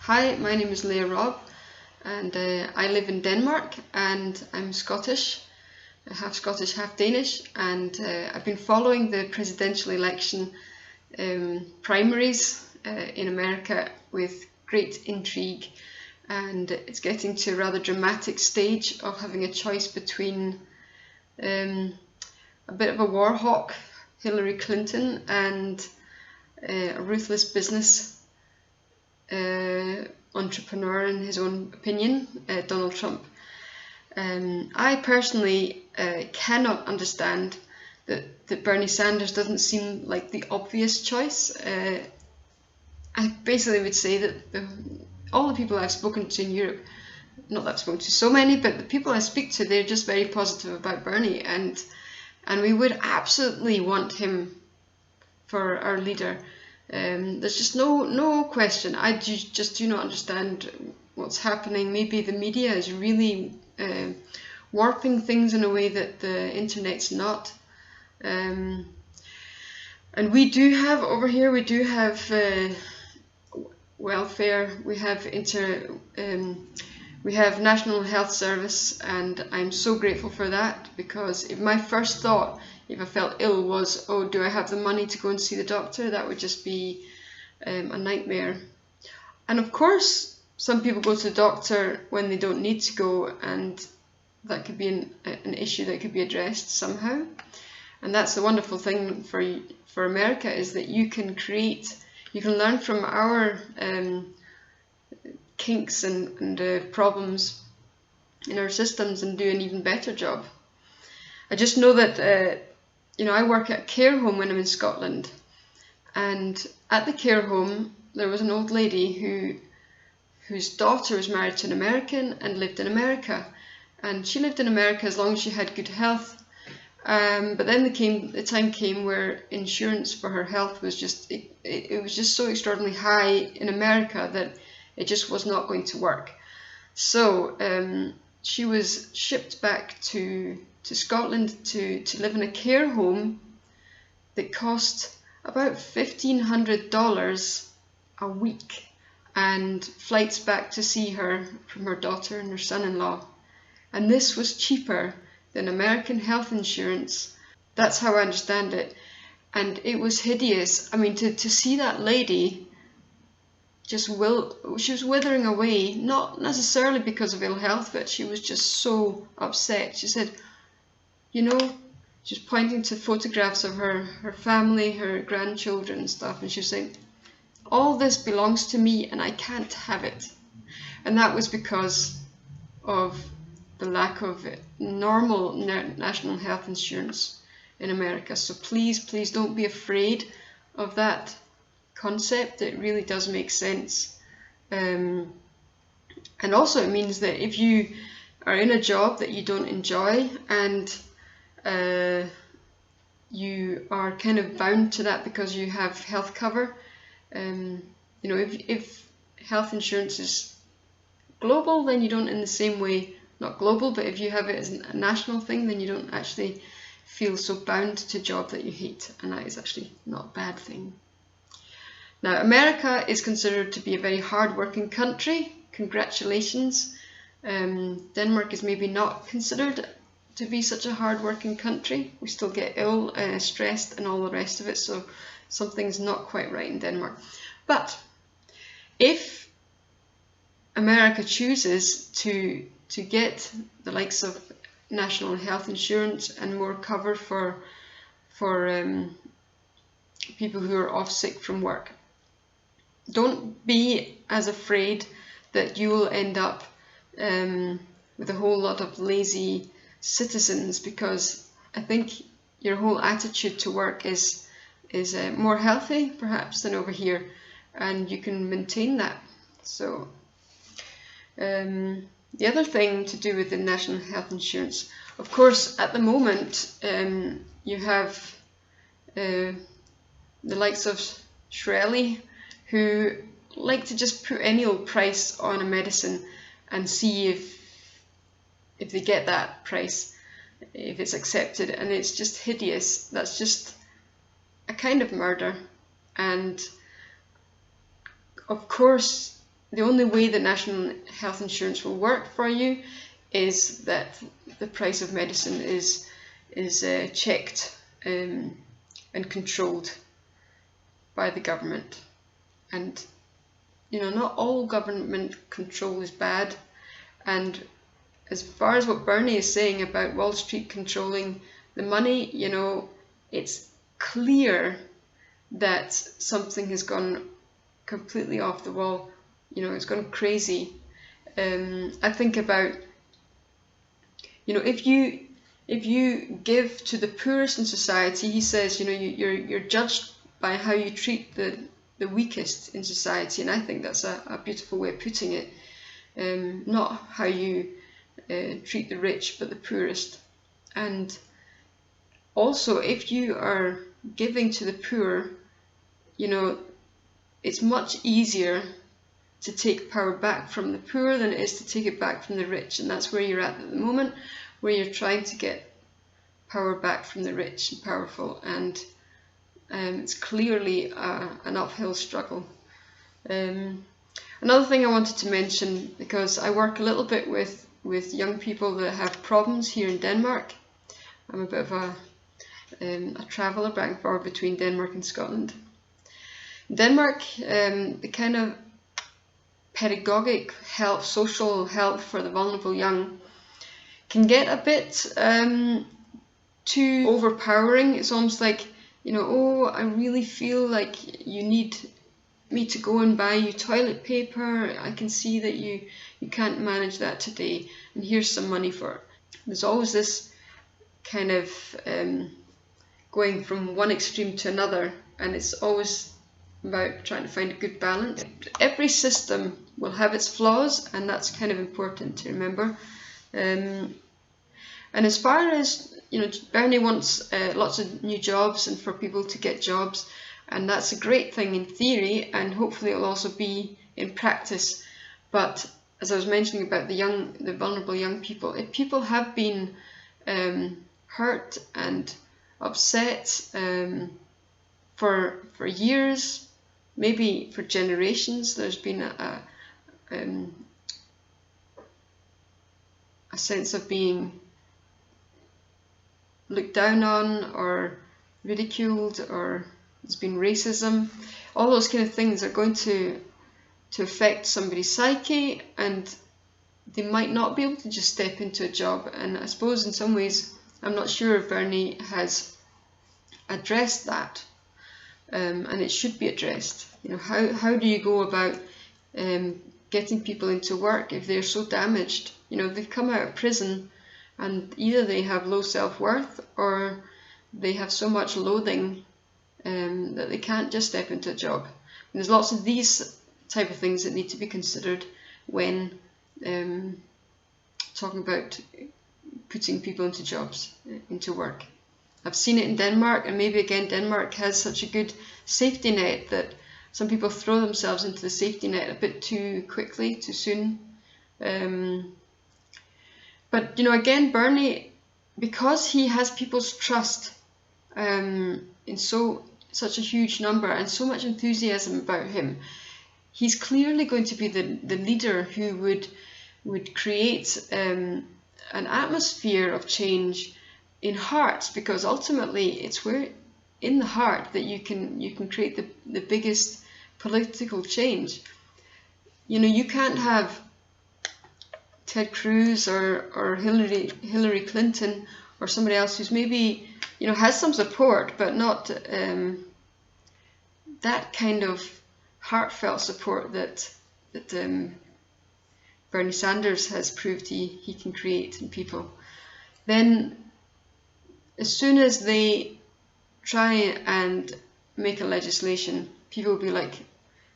Hi, my name is Leah Robb, and I live in Denmark, and I'm Scottish, half Scottish, half Danish, and I've been following the presidential election primaries in America with great intrigue, and it's getting to a rather dramatic stage of having a choice between a bit of a war hawk, Hillary Clinton, and a ruthless business entrepreneur in his own opinion, Donald Trump. I personally cannot understand that Bernie Sanders doesn't seem like the obvious choice. I basically would say that all the people I've spoken to in Europe, not that I've spoken to so many, but the people I speak to, they're just very positive about Bernie, and we would absolutely want him for our leader. There's just no question. I just do not understand what's happening. Maybe the media is really warping things in a way that the internet's not. And we do have over here, we do have welfare. We have we have National Health Service, and I'm so grateful for that, because if my first thought, if I felt ill, was, oh, do I have the money to go and see the doctor? That would just be a nightmare. And of course, some people go to the doctor when they don't need to go, and that could be an issue that could be addressed somehow. And that's the wonderful thing for America, is that you can learn from our kinks and problems in our systems and do an even better job. I just know that I work at a care home when I'm in Scotland, and at the care home there was an old lady whose daughter was married to an American and lived in America, and she lived in America as long as she had good health. But then the time came where insurance for her health was just it was just so extraordinarily high in America that it just was not going to work. So she was shipped back to Scotland to live in a care home that cost about $1,500 a week, and flights back to see her from her daughter and her son-in-law. And this was cheaper than American health insurance. That's how I understand it. And it was hideous. I mean, to see that lady she was withering away, not necessarily because of ill health, but she was just so upset. She said, she was pointing to photographs of her family, her grandchildren and stuff, and she was saying, all this belongs to me and I can't have it. And that was because of the lack of normal national health insurance in America. So please don't be afraid of that concept. It really does make sense. And also it means that if you are in a job that you don't enjoy, and you are kind of bound to that because you have health cover, if health insurance is global, then you don't, in the same way, not global, but if you have it as a national thing, then you don't actually feel so bound to a job that you hate, and that is actually not a bad thing. Now, America is considered to be a very hard-working country. Congratulations. Denmark is maybe not considered to be such a hard-working country. We still get ill, stressed, and all the rest of it, so something's not quite right in Denmark. But if America chooses to get the likes of national health insurance and more cover for people who are off sick from work, don't be as afraid that you will end up with a whole lot of lazy citizens, because I think your whole attitude to work is more healthy perhaps than over here, and you can maintain that. So the other thing to do with the national health insurance, of course, at the moment you have the likes of Shirley, who like to just put any old price on a medicine and see if they get that price, if it's accepted, and it's just hideous. That's just a kind of murder. And of course the only way that national health insurance will work for you is that the price of medicine is checked and controlled by the government. And not all government control is bad. And as far as what Bernie is saying about Wall Street controlling the money, it's clear that something has gone completely off the wall. It's gone crazy. I think about, if you give to the poorest in society, he says, you're judged by how you treat the weakest in society, and I think that's a beautiful way of putting it. Not how you treat the rich, but the poorest. And also, if you are giving to the poor, it's much easier to take power back from the poor than it is to take it back from the rich. And that's where you're at the moment, where you're trying to get power back from the rich and powerful. And it's clearly an uphill struggle. Another thing I wanted to mention, because I work a little bit with young people that have problems here in Denmark. I'm a bit of a traveller back and forth between Denmark and Scotland. In Denmark, the kind of pedagogic help, social help for the vulnerable young can get a bit too overpowering. It's almost like, oh, I really feel like you need me to go and buy you toilet paper. I can see that you can't manage that today, and here's some money for it. There's always this kind of going from one extreme to another, and it's always about trying to find a good balance. Every system will have its flaws, and that's kind of important to remember. And as far as, Bernie wants lots of new jobs and for people to get jobs, and that's a great thing in theory, and hopefully it'll also be in practice. But as I was mentioning about the vulnerable young people, if people have been hurt and upset for years, maybe for generations, there's been a sense of being looked down on or ridiculed, or there's been racism. All those kind of things are going to affect somebody's psyche, and they might not be able to just step into a job. And I suppose in some ways, I'm not sure if Bernie has addressed that, and it should be addressed. How do you go about getting people into work if they're so damaged? They've come out of prison, and either they have low self-worth or they have so much loathing that they can't just step into a job. And there's lots of these type of things that need to be considered when talking about putting people into jobs, into work. I've seen it in Denmark, and maybe again Denmark has such a good safety net that some people throw themselves into the safety net a bit too quickly, too soon. But again, Bernie, because he has people's trust in such a huge number and so much enthusiasm about him, he's clearly going to be the leader who would create an atmosphere of change in hearts, because ultimately it's where in the heart that you can create the biggest political change. You can't have Ted Cruz or Hillary Clinton or somebody else who's maybe has some support, but not that kind of heartfelt support that Bernie Sanders has proved he can create in people. Then as soon as they try and make a legislation, people will be like,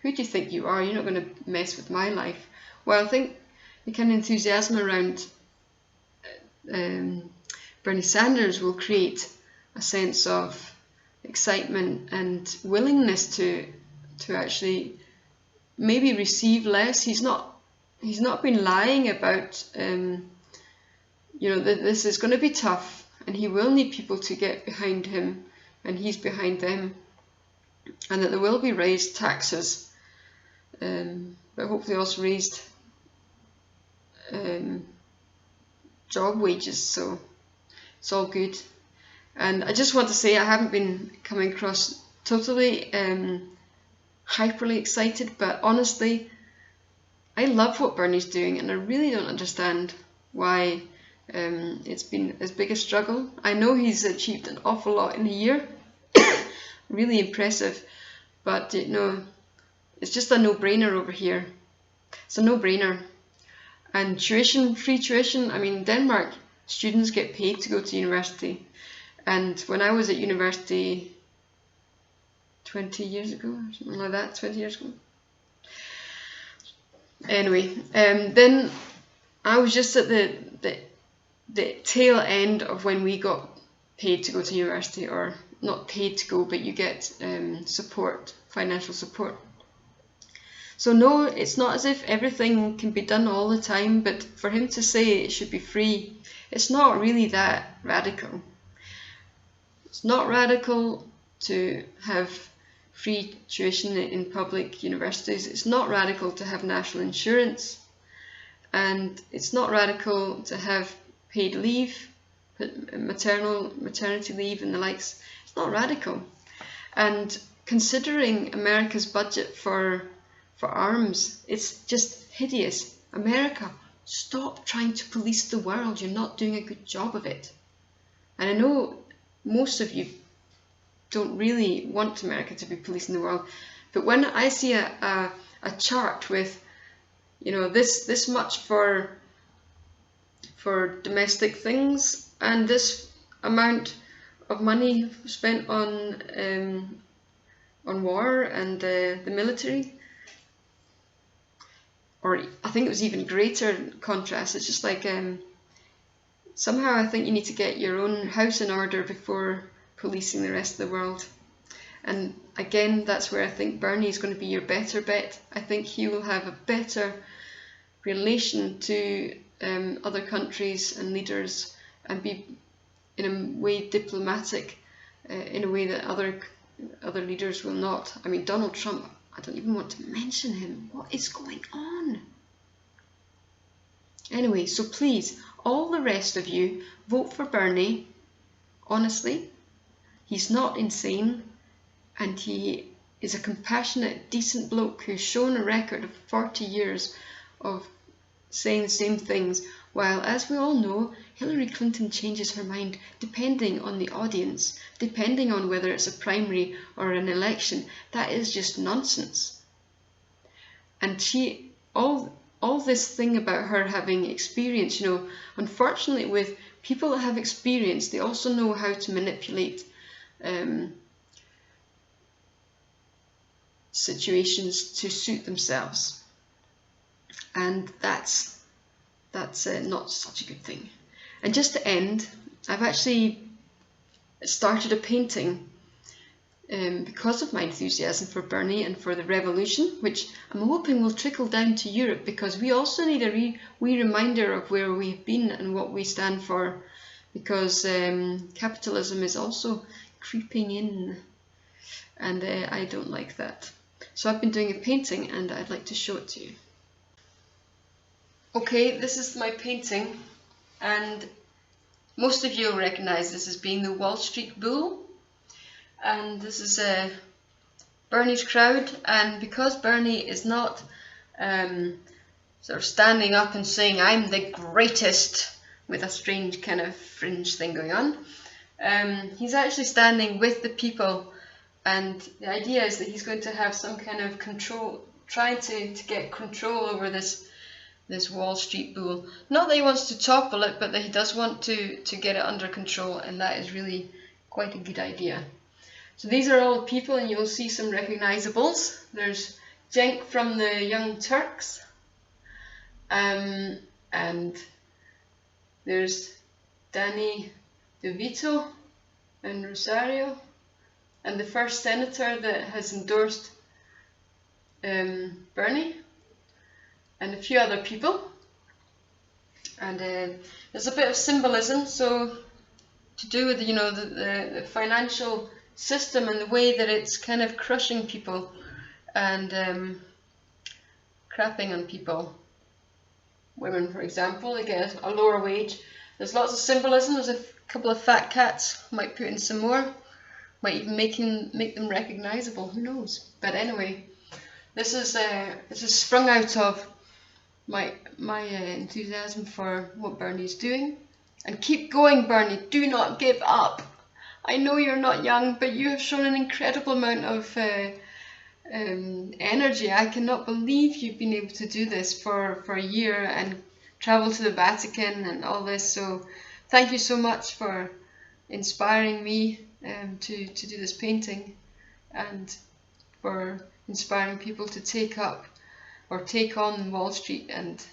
who do you think you are? You're not going to mess with my life. Well, I think the kind of enthusiasm around Bernie Sanders will create a sense of excitement and willingness to actually maybe receive less. He's not been lying about that this is going to be tough, and he will need people to get behind him, and he's behind them, and that there will be raised taxes. but hopefully also raised job wages, so it's all good. And I just want to say I haven't been coming across totally hyperly excited, but honestly I love what Bernie's doing, and I really don't understand why it's been as big a struggle. I know he's achieved an awful lot in a year, really impressive, but you know, it's just a no-brainer over here. It's a no-brainer. And tuition, free tuition, I mean, Denmark, students get paid to go to university. And when I was at university 20 years ago, or something like that, 20 years ago. Anyway, then I was just at the tail end of when we got paid to go to university, or not paid to go, but you get support, financial support. So no, it's not as if everything can be done all the time, but for him to say it should be free, it's not really that radical. It's not radical to have free tuition in public universities. It's not radical to have national insurance, and it's not radical to have paid leave, maternity leave and the likes. It's not radical. And considering America's budget for arms, it's just hideous. America, stop trying to police the world. You're not doing a good job of it. And I know most of you don't really want America to be policing the world, but when I see a chart with, you know, this much for domestic things and this amount of money spent on war and the military, or I think it was even greater contrast. It's just like somehow I think you need to get your own house in order before policing the rest of the world. And again, that's where I think Bernie is going to be your better bet. I think he will have a better relation to other countries and leaders, and be in a way diplomatic in a way that other leaders will not. I mean, Donald Trump, I don't even want to mention him. What is going on? Anyway, so please, all the rest of you, vote for Bernie. Honestly, he's not insane, and he is a compassionate, decent bloke who's shown a record of 40 years of saying the same things, while, as we all know, Hillary Clinton changes her mind depending on the audience, depending on whether it's a primary or an election. That is just nonsense. And all this thing about her having experience, you know, unfortunately with people that have experience, they also know how to manipulate situations to suit themselves. And that's not such a good thing. And just to end, I've actually started a painting because of my enthusiasm for Bernie and for the revolution, which I'm hoping will trickle down to Europe, because we also need a wee reminder of where we've been and what we stand for, because capitalism is also creeping in, and I don't like that. So I've been doing a painting and I'd like to show it to you. Okay, this is my painting, and most of you will recognise this as being the Wall Street Bull, and this is Bernie's crowd. And because Bernie is not sort of standing up and saying I'm the greatest with a strange kind of fringe thing going on, he's actually standing with the people, and the idea is that he's going to have some kind of control, try to get control over this Wall Street Bull. Not that he wants to topple it, but that he does want to get it under control, and that is really quite a good idea. So these are all the people, and you'll see some recognisables. There's Cenk from the Young Turks, and there's Danny DeVito and Rosario, and the first senator that has endorsed Bernie, and a few other people. And there's a bit of symbolism, so to do with, you know, the financial system and the way that it's kind of crushing people, and crapping on people. Women, for example, they get a lower wage. There's lots of symbolism. There's a couple of fat cats. Might put in some more. Might even make them recognisable. Who knows? But anyway, this is sprung out of my enthusiasm for what Bernie's doing. And keep going, Bernie. Do not give up. I know you're not young, but you have shown an incredible amount of energy. I cannot believe you've been able to do this for a year and travel to the Vatican and all this. So thank you so much for inspiring me to do this painting, and for inspiring people to take on Wall Street and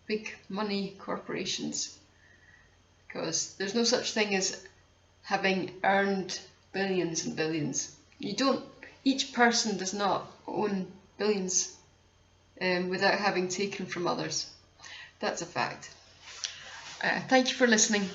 big money corporations, because there's no such thing as having earned billions and billions. Each person does not own billions without having taken from others. That's a fact. Thank you for listening.